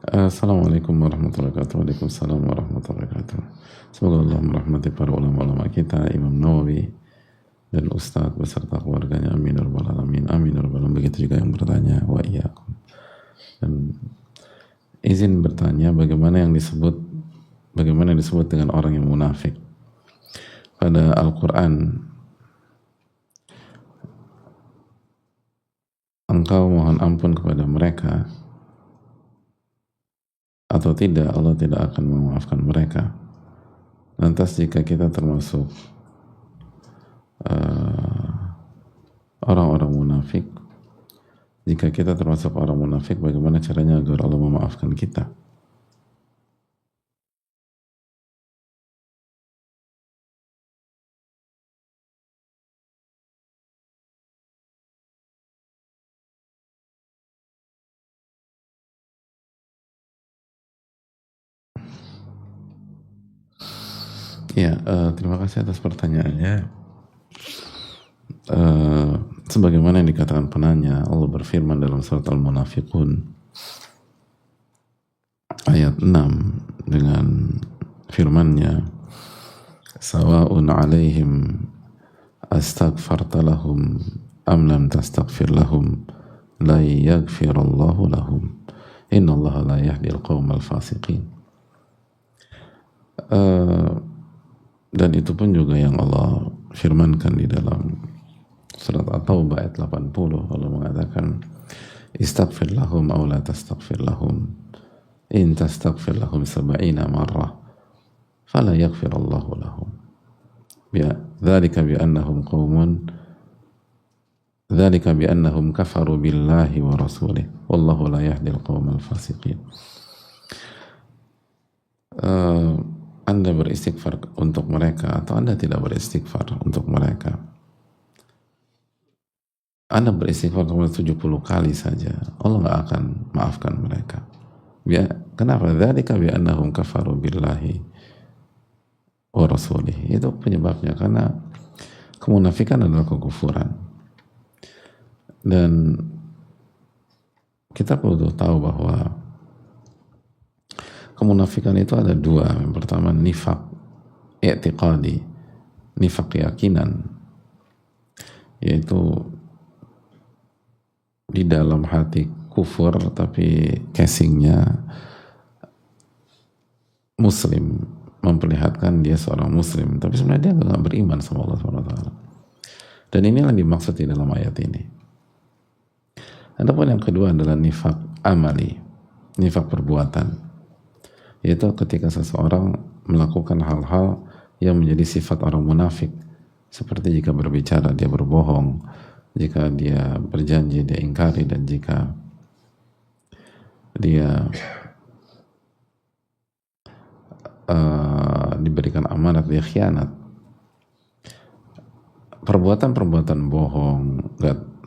Assalamualaikum warahmatullahi wabarakatuh. Waalaikumsalam warahmatullahi wabarakatuh. Semoga Allah merahmati para ulama-ulama kita, Imam Nawawi dan Ustadz beserta keluarganya. Amin ya rabbal alamin. Amin ya rabbal alamin. Begitu juga yang bertanya, wa iyyakum. Dan izin bertanya, bagaimana yang disebut dengan orang yang munafik? Pada Al-Quran, engkau mohon ampun kepada mereka atau tidak, Allah tidak akan memaafkan mereka. Lantas jika kita termasuk orang-orang munafik, jika kita termasuk orang munafik, bagaimana caranya agar Allah memaafkan kita? Ya, terima kasih atas pertanyaannya. Sebagaimana yang dikatakan penanya, Allah berfirman dalam surat Al-Munafiqun ayat 6 dengan firman-Nya, sawa'un 'alaihim astaghfarta lahum am lam tastaghfir lahum la yaghfirallahu lahum innallaha la yahdil qaumal fasiqin. Dan itu pun juga yang Allah firmankan di dalam surat At-Taubah ayat 80. Allah mengatakan, istaghfir lahum aw la tastaghfir lahum in tastaghfir lahum 70 marrah fala yaghfirallahu lahum dzalika bi annahum kafaru billahi wa rasulih wallahu la yahdil qaumal fasiqin. Anda beristighfar untuk mereka atau Anda tidak beristighfar untuk mereka, Anda beristighfar 70 kali saja, Allah nggak akan maafkan mereka. Kenapa? Dzalika bi annahum kafaru billahi wa rasulih. Itu penyebabnya karena kemunafikan adalah kekufuran. Dan kita perlu tahu bahwa kemunafikan itu ada dua. Yang pertama nifaq i'tiqadi, nifaq keyakinan, yaitu di dalam hati kufur tapi casingnya muslim, memperlihatkan dia seorang muslim tapi sebenarnya dia nggak beriman sama Allah SWT. Dan inilah yang dimaksud di dalam ayat ini. Adapun yang kedua adalah nifaq amali, nifaq perbuatan, yaitu ketika seseorang melakukan hal-hal yang menjadi sifat orang munafik, seperti jika berbicara dia berbohong, jika dia berjanji dia ingkari, dan jika dia diberikan amanat dia khianat. Perbuatan-perbuatan bohong,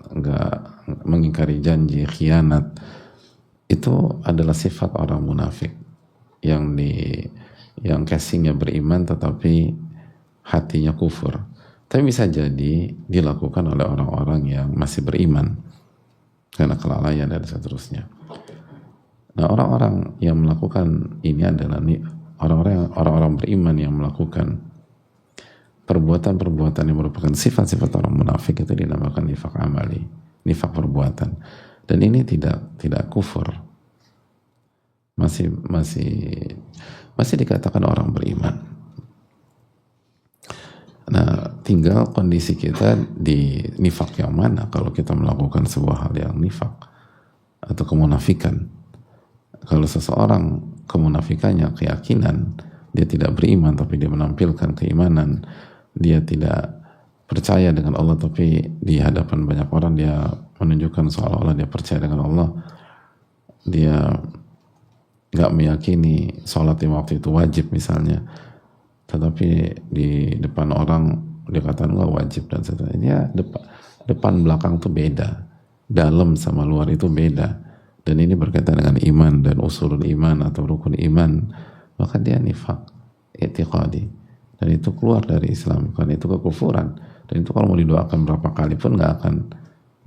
nggak mengingkari janji, khianat, itu adalah sifat orang munafik yang casingnya beriman tetapi hatinya kufur. Tapi bisa jadi dilakukan oleh orang-orang yang masih beriman karena kelalaian dan seterusnya. Nah, orang-orang yang melakukan ini adalah orang-orang beriman yang melakukan perbuatan-perbuatan yang merupakan sifat-sifat orang munafik, itu dinamakan nifaq amali, nifaq perbuatan. Dan ini tidak kufur, masih dikatakan orang beriman. Nah, tinggal kondisi kita di nifaq yang mana kalau kita melakukan sebuah hal yang nifaq atau kemunafikan. Kalau seseorang kemunafikannya keyakinan, dia tidak beriman tapi dia menampilkan keimanan, dia tidak percaya dengan Allah tapi di hadapan banyak orang dia menunjukkan seolah-olah dia percaya dengan Allah, dia gak meyakini sholat lima waktu itu wajib misalnya, tetapi di depan orang dia katakan nggak wajib dan seterusnya. Depan belakang itu beda, dalam sama luar itu beda, dan ini berkaitan dengan iman dan usulul iman atau rukun iman, maka dia nifaq i'tiqadi, dan itu keluar dari Islam karena itu kekufuran. Dan itu kalau mau didoakan berapa kali pun nggak akan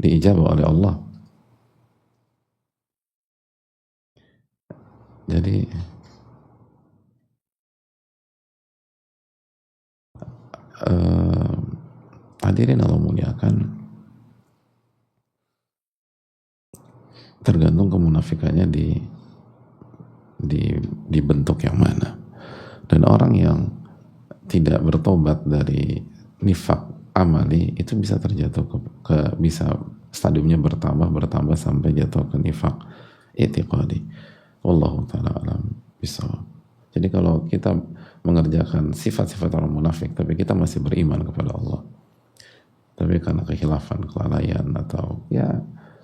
diijabah oleh Allah. Jadi hadirin Allah muliakan, tergantung kemunafikannya di bentuk yang mana. Dan orang yang tidak bertobat dari nifak amali itu bisa terjatuh bisa stadiumnya bertambah sampai jatuh ke nifak i'tiqadi. Wallahu ta'ala alam bisawab. Jadi kalau kita mengerjakan sifat-sifat orang munafik tapi kita masih beriman kepada Allah, tapi karena kekhilafan, kelalaian atau ya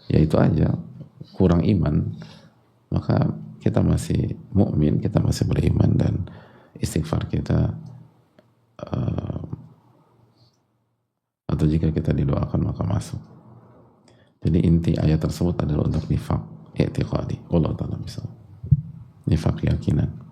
itu aja, kurang iman, maka kita masih mukmin, kita masih beriman, dan istighfar kita atau jika kita didoakan maka masuk. Jadi inti ayat tersebut adalah untuk nifak i'tiqadi. Allah ta'ala bisa nifak keyakinan.